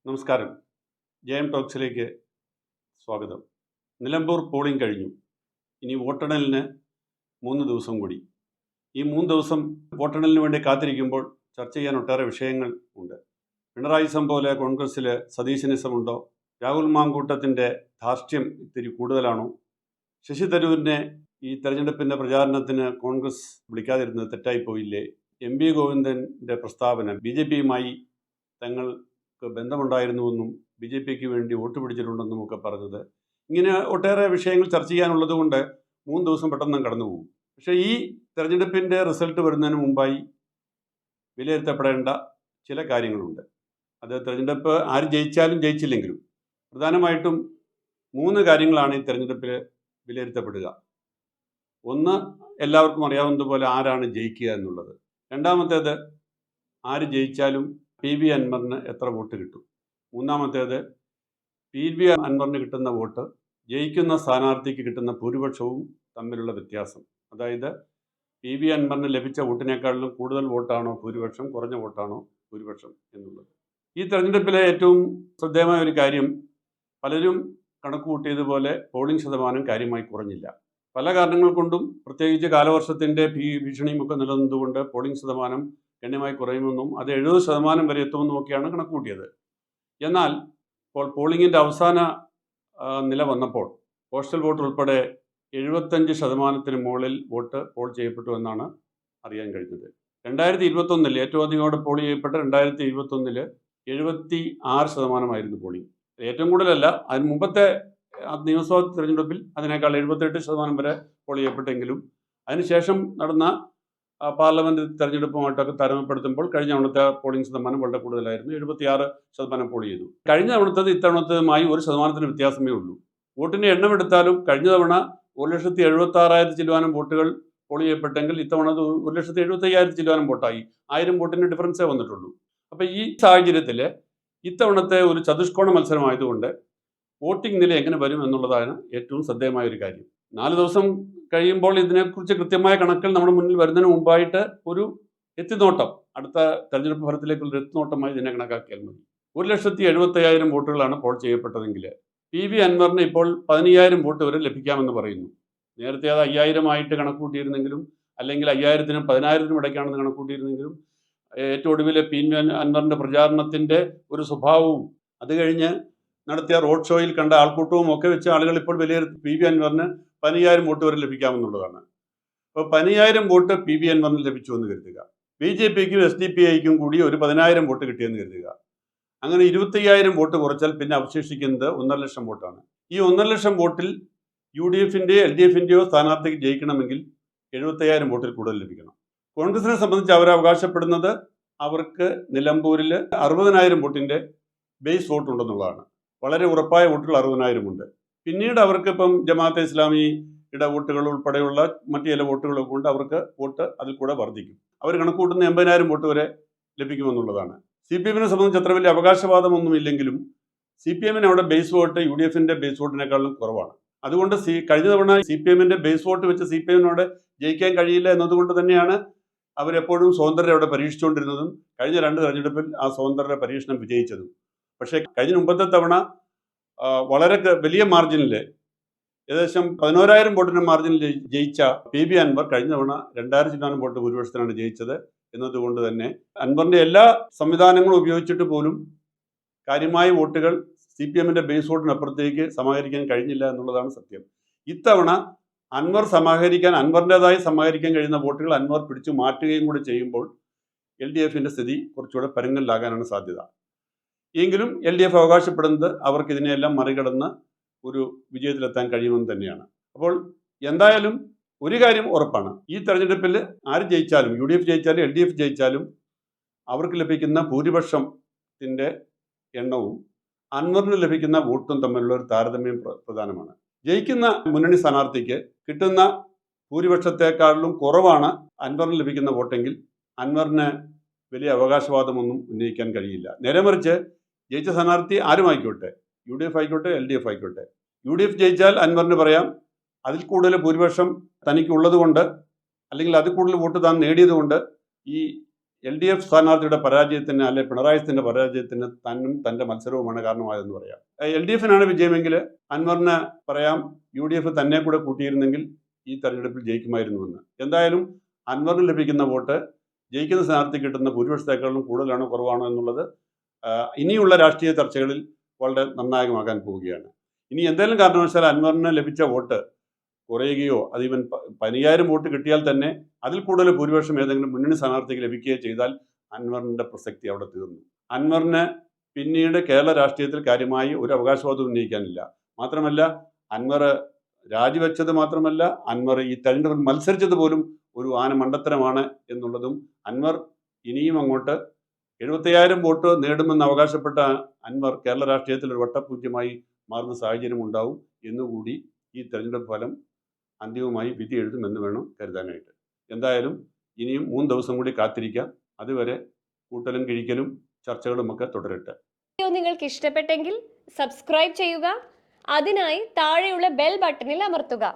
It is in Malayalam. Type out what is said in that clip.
നമസ്കാരം. ജയം ടോക്സിലേക്ക് സ്വാഗതം. നിലമ്പൂർ പോളിംഗ് കഴിഞ്ഞു. ഇനി വോട്ടെണ്ണലിന് 3 ദിവസം കൂടി. ഈ 3 ദിവസം വോട്ടെണ്ണലിന് വേണ്ടി കാത്തിരിക്കുമ്പോൾ ചർച്ച ചെയ്യാൻ ഒട്ടേറെ വിഷയങ്ങൾ ഉണ്ട്. പിണറായിസം പോലെ കോൺഗ്രസ്സിൽ സതീശനിസമുണ്ടോ? രാഹുൽ മാങ്കൂട്ടത്തിൻ്റെ ധാർഷ്ട്യം ഇത്തിരി കൂടുതലാണോ? ശശി തരൂരിനെ ഈ തെരഞ്ഞെടുപ്പിൻ്റെ പ്രചാരണത്തിന് കോൺഗ്രസ് വിളിക്കാതിരുന്നത് തെറ്റായിപ്പോയില്ലേ? എം.വി. ഗോവിന്ദൻ്റെ പ്രസ്താവന BJPയുമായി തങ്ങൾക്ക് ബന്ധമുണ്ടായിരുന്നുവെന്നും BJPക്ക് വേണ്ടി വോട്ട് പിടിച്ചിട്ടുണ്ടെന്നും ഒക്കെ പറഞ്ഞത്, ഇങ്ങനെ ഒട്ടേറെ വിഷയങ്ങൾ ചർച്ച ചെയ്യാനുള്ളത് കൊണ്ട് 3 ദിവസം പെട്ടെന്ന് കടന്നുപോകും. പക്ഷേ ഈ തെരഞ്ഞെടുപ്പിൻ്റെ റിസൾട്ട് വരുന്നതിന് മുമ്പായി വിലയിരുത്തപ്പെടേണ്ട ചില കാര്യങ്ങളുണ്ട്. അത് തെരഞ്ഞെടുപ്പ് ആര് ജയിച്ചാലും ജയിച്ചില്ലെങ്കിലും പ്രധാനമായിട്ടും 3 കാര്യങ്ങളാണ് ഈ തെരഞ്ഞെടുപ്പിൽ വിലയിരുത്തപ്പെടുക. ഒന്ന്, എല്ലാവർക്കും അറിയാവുന്നതുപോലെ ആരാണ് ജയിക്കുക എന്നുള്ളത്. രണ്ടാമത്തേത്, ആര് ജയിച്ചാലും PV അൻവറിന് എത്ര വോട്ട് കിട്ടും. മൂന്നാമത്തേത്, PV അൻവറിന് കിട്ടുന്ന വോട്ട് ജയിക്കുന്ന സ്ഥാനാർത്ഥിക്ക് കിട്ടുന്ന ഭൂരിപക്ഷവും തമ്മിലുള്ള വ്യത്യാസം. അതായത് PV അൻവറിന് ലഭിച്ച വോട്ടിനേക്കാളിലും കൂടുതൽ വോട്ടാണോ ഭൂരിപക്ഷം, കുറഞ്ഞ വോട്ടാണോ ഭൂരിപക്ഷം എന്നുള്ളത്. ഈ തെരഞ്ഞെടുപ്പിലെ ഏറ്റവും ശ്രദ്ധേയമായ ഒരു കാര്യം, പലരും കണക്ക് കൂട്ടിയതുപോലെ പോളിംഗ് ശതമാനം കാര്യമായി കുറഞ്ഞില്ല. പല കാരണങ്ങൾ കൊണ്ടും, പ്രത്യേകിച്ച് കാലവർഷത്തിൻ്റെ ഭീഷണിയും ഒക്കെ നിലനിന്നുകൊണ്ട് പോളിംഗ് ശതമാനം ഗണ്യമായി കുറയുമെന്നും അത് 70% വരെ എത്തുമെന്നും ഒക്കെയാണ് കണക്ക് കൂട്ടിയത്. എന്നാൽ ഇപ്പോൾ പോളിംഗിൻ്റെ അവസാന നില വന്നപ്പോൾ പോസ്റ്റൽ വോട്ട് ഉൾപ്പെടെ 75% മുകളിൽ വോട്ട് പോൾ ചെയ്യപ്പെട്ടു എന്നാണ് അറിയാൻ കഴിഞ്ഞത്. 2021 ഏറ്റവും അധികം പോൾ ചെയ്യപ്പെട്ട 2021 76% പോളിംഗ്. ഏറ്റവും കൂടുതലല്ല, അതിന് മുമ്പത്തെ നിയമസഭാ തിരഞ്ഞെടുപ്പിൽ അതിനേക്കാൾ 78% വരെ പോൾ ചെയ്യപ്പെട്ടെങ്കിലും അതിനുശേഷം നടന്ന പാർലമെൻറ്റ് തെരഞ്ഞെടുപ്പുമായിട്ടൊക്കെ താരതമ്യപ്പെടുത്തുമ്പോൾ കഴിഞ്ഞ തവണത്തെ പോളിംഗ് ശതമാനം വളരെ കൂടുതലായിരുന്നു. 76% പോൾ ചെയ്തു. കഴിഞ്ഞ തവണത്തേത് ഇത്തവണത്തേതുമായി 1% വ്യത്യാസമേ ഉള്ളൂ. വോട്ടിൻ്റെ എണ്ണം എടുത്താലും കഴിഞ്ഞ തവണ 1,76,000 ചില്ലുവാനും വോട്ടുകൾ പോൾ ചെയ്യപ്പെട്ടെങ്കിൽ ഇത്തവണ 1,75,000 ചില്ലുവാനും വോട്ടായി. 1000 വോട്ടിൻ്റെ ഡിഫറൻസേ വന്നിട്ടുള്ളൂ. അപ്പോൾ ഈ സാഹചര്യത്തിൽ ഇത്തവണത്തെ ഒരു ചതുഷ്കോണ മത്സരമായതുകൊണ്ട് വോട്ടിംഗ് നില എങ്ങനെ വരും എന്നുള്ളതാണ് ഏറ്റവും ശ്രദ്ധേയമായ ഒരു കാര്യം. 4 ദിവസം കഴിയുമ്പോൾ ഇതിനെക്കുറിച്ച് കൃത്യമായ കണക്കുകൾ നമ്മുടെ മുന്നിൽ വരുന്നതിന് മുമ്പായിട്ട് ഒരു എത്തിനോട്ടം, അടുത്ത തെരഞ്ഞെടുപ്പ് ഫലത്തിലേക്കുള്ള എത്തിനോട്ടമായി ഇതിനെ കണക്കാക്കിയാൽ മതി. 1,75,000 വോട്ടുകളാണ് പോൾ ചെയ്യപ്പെട്ടതെങ്കിൽ PV അൻവറിന് ഇപ്പോൾ 15,000 വോട്ട് വരെ ലഭിക്കാമെന്ന് പറയുന്നു. നേരത്തെ അത് 5,000 ആയിട്ട് കണക്കൂട്ടിയിരുന്നെങ്കിലും, അല്ലെങ്കിൽ 5,000-നും 10,000-നും ഇടയ്ക്കാണെന്ന് കണക്കൂട്ടിയിരുന്നെങ്കിലും, ഏറ്റവും ഒടുവിൽ PV അൻവറിൻ്റെ പ്രചാരണത്തിൻ്റെ ഒരു സ്വഭാവവും അത് കഴിഞ്ഞ് നടത്തിയ റോഡ് ഷോയിൽ കണ്ട ആൾക്കൂട്ടവും ഒക്കെ വെച്ച് ആളുകൾ ഇപ്പോൾ വിലയിരുത്തി PV അൻവറിന് 15,000 വോട്ട് വരെ ലഭിക്കാമെന്നുള്ളതാണ്. അപ്പോൾ 15,000 വോട്ട് PV അൻവറിന് ലഭിച്ചു എന്ന് കരുതുക. BJPക്കും SDPIക്കും കൂടി ഒരു 10,000 വോട്ട് കിട്ടിയെന്ന് കരുതുക. അങ്ങനെ 25,000 വോട്ട് കുറച്ചാൽ പിന്നെ അവശേഷിക്കുന്നത് 1,50,000 വോട്ടാണ്. ഈ 1,50,000 വോട്ടിൽ UDFൻ്റെയോ LDFൻ്റെയോ സ്ഥാനാർത്ഥിക്ക് ജയിക്കണമെങ്കിൽ 75,000 വോട്ടിൽ കൂടുതൽ ലഭിക്കണം. കോൺഗ്രസിനെ സംബന്ധിച്ച് അവർ അവകാശപ്പെടുന്നത് അവർക്ക് നിലമ്പൂരിൽ 60,000 വോട്ടിൻ്റെ ബേസ് വോട്ടുണ്ടെന്നുള്ളതാണ്. വളരെ ഉറപ്പായ വോട്ടുകൾ 60,000 ഉണ്ട്. പിന്നീട് അവർക്ക് ഇപ്പം ജമാഅത്തെ ഇസ്ലാമിയുടെ വോട്ടുകൾ ഉൾപ്പെടെയുള്ള മറ്റു ചില വോട്ടുകളൊക്കെ കൊണ്ട് അവർക്ക് വോട്ട് അതിൽ കൂടെ വർദ്ധിക്കും. അവർ കണക്കൂട്ടുന്ന 80,000 വോട്ട് വരെ ലഭിക്കുമെന്നുള്ളതാണ്. CPM-നെ സംബന്ധിച്ച് അത്ര വലിയ അവകാശവാദമൊന്നുമില്ലെങ്കിലും CPM-ന് അവിടെ ബേസ് വോട്ട് UDFൻ്റെ ബേസ് വോട്ടിനേക്കാളും കുറവാണ്. അതുകൊണ്ട് കഴിഞ്ഞ തവണ CPM-ൻ്റെ ബേസ് വോട്ട് വെച്ച് CPM-നോട് ജയിക്കാൻ കഴിയില്ല എന്നതുകൊണ്ട് തന്നെയാണ് അവരെപ്പോഴും സ്വതന്ത്രരെ അവിടെ പരീക്ഷിച്ചുകൊണ്ടിരുന്നതും കഴിഞ്ഞ 2 തെരഞ്ഞെടുപ്പിൽ ആ സ്വതന്ത്രരുടെ പരീക്ഷണം വിജയിച്ചതും. പക്ഷേ കഴിഞ്ഞ മുമ്പത്തെ തവണ വളരെ വലിയ മാർജിനിൽ, ഏകദേശം 11,000 വോട്ടിൻ്റെ മാർജിനിൽ ജയിച്ച PV അൻവർ കഴിഞ്ഞ തവണ 2,000 വോട്ട് ഭൂരിപക്ഷത്തിനാണ് ജയിച്ചത്. എന്നതുകൊണ്ട് തന്നെ അൻവറിൻ്റെ എല്ലാ സംവിധാനങ്ങളും ഉപയോഗിച്ചിട്ട് പോലും കാര്യമായ വോട്ടുകൾ CPM-ൻ്റെ ബേസ് വോട്ടിനപ്പുറത്തേക്ക് സമാഹരിക്കാൻ കഴിഞ്ഞില്ല എന്നുള്ളതാണ് സത്യം. ഇത്തവണ അൻവറിൻ്റെതായി സമാഹരിക്കാൻ കഴിയുന്ന വോട്ടുകൾ അൻവർ പിടിച്ചു മാറ്റുകയും കൂടി ചെയ്യുമ്പോൾ LDFൻ്റെ സ്ഥിതി കുറച്ചുകൂടെ പരുങ്ങലിലാകാനാണ് സാധ്യത. എങ്കിലും LDF അവകാശപ്പെടുന്നത് അവർക്ക് ഇതിനെയെല്ലാം മറികടന്ന് ഒരു വിജയത്തിലെത്താൻ കഴിയുമെന്ന് തന്നെയാണ്. അപ്പോൾ എന്തായാലും ഒരു കാര്യം ഉറപ്പാണ്, ഈ തെരഞ്ഞെടുപ്പിൽ ആര് ജയിച്ചാലും, UDF ജയിച്ചാലും LDF ജയിച്ചാലും, അവർക്ക് ലഭിക്കുന്ന ഭൂരിപക്ഷത്തിൻ്റെ എണ്ണവും അൻവറിന് ലഭിക്കുന്ന വോട്ടും തമ്മിലുള്ള ഒരു താരതമ്യം പ്രധാനമാണ്. ജയിക്കുന്ന മുന്നണി സ്ഥാനാർത്ഥിക്ക് കിട്ടുന്ന ഭൂരിപക്ഷത്തെക്കാളിലും കുറവാണ് അൻവറിന് ലഭിക്കുന്ന വോട്ടെങ്കിൽ അൻവറിന് വലിയ അവകാശവാദമൊന്നും ഉന്നയിക്കാൻ കഴിയില്ല. നേരെ മറിച്ച് ജയിച്ച സ്ഥാനാർത്ഥി ആരുമായിക്കോട്ടെ, UDF ആയിക്കോട്ടെ LDF ആയിക്കോട്ടെ, UDF ജയിച്ചാൽ അൻവറിന് പറയാം അതിൽ കൂടുതൽ ഭൂരിപക്ഷം തനിക്കുള്ളത് കൊണ്ട്, അല്ലെങ്കിൽ അതിൽ കൂടുതൽ വോട്ട് താൻ നേടിയത് കൊണ്ട് ഈ LDF സ്ഥാനാർത്ഥിയുടെ പരാജയത്തിന് അല്ലെ പിണറായിത്തിന്റെ പരാജയത്തിന് തന്നും തന്റെ മത്സരവുമാണ് കാരണമായതെന്ന് പറയാം. LDFനാണ് വിജയമെങ്കിൽ അൻവറിന് പറയാം UDF തന്നെ കൂടെ കൂട്ടിയിരുന്നെങ്കിൽ ഈ തെരഞ്ഞെടുപ്പിൽ ജയിക്കുമായിരുന്നുവെന്ന്. എന്തായാലും അൻവറിന് ലഭിക്കുന്ന വോട്ട് ജയിക്കുന്ന സ്ഥാനാർത്ഥി കിട്ടുന്ന ഭൂരിപക്ഷത്തെക്കാളും കൂടുതലാണോ കുറവാണോ എന്നുള്ളത് ഇനിയുള്ള രാഷ്ട്രീയ ചർച്ചകളിൽ വളരെ നിർണായകമാകാൻ പോവുകയാണ്. ഇനി എന്തെങ്കിലും കാരണവശാൽ അൻവറിന് ലഭിച്ച വോട്ട് കുറയുകയോ അത് ഈവൻ 10000 വോട്ട് കിട്ടിയാൽ തന്നെ അതിൽ കൂടുതൽ ഭൂരിപക്ഷം ഏതെങ്കിലും മുന്നണി സ്ഥാനാർത്ഥിക്ക് ലഭിക്കുകയോ ചെയ്താൽ അൻവറിന്റെ പ്രസക്തി അവിടെ തീർന്നു. അൻവറിന് പിന്നീട് കേരള രാഷ്ട്രീയത്തിൽ കാര്യമായി ഒരു അവകാശവാദം ഉന്നയിക്കാനില്ല. മാത്രമല്ല അൻവർ രാജിവെച്ചത് മാത്രമല്ല, അൻവർ ഈ തെരഞ്ഞെടുപ്പിൽ മത്സരിച്ചത് പോലും ഒരു ആന മണ്ടത്തരമാണ് എന്നുള്ളതും, അൻവർ ഇനിയും അങ്ങോട്ട് 75000 വോട്ട് നേടുമെന്ന് അവകാശപ്പെട്ട അൻവർ കേരള രാഷ്ട്രീയത്തിൽ ഒരു വട്ടപൂജ്യമായി മാറുന്ന സാഹചര്യം ഉണ്ടാവും എന്നുകൂടി ഈ തെരഞ്ഞെടുപ്പ് ഫലം അന്തിമമായി വിധി എഴുതുമെന്ന് വേണം കരുതാനായിട്ട്. എന്തായാലും ഇനിയും 3 ദിവസം കൂടി കാത്തിരിക്കാം. അതുവരെ കൂട്ടലും കിഴിക്കലും ചർച്ചകളുമൊക്കെ തുടരട്ടെ. വീഡിയോ നിങ്ങൾക്ക് ഇഷ്ടപ്പെട്ടെങ്കിൽ സബ്സ്ക്രൈബ് ചെയ്യുക. അതിനായി താഴെയുള്ള ബെൽ ബട്ടണിൽ അമർത്തുക.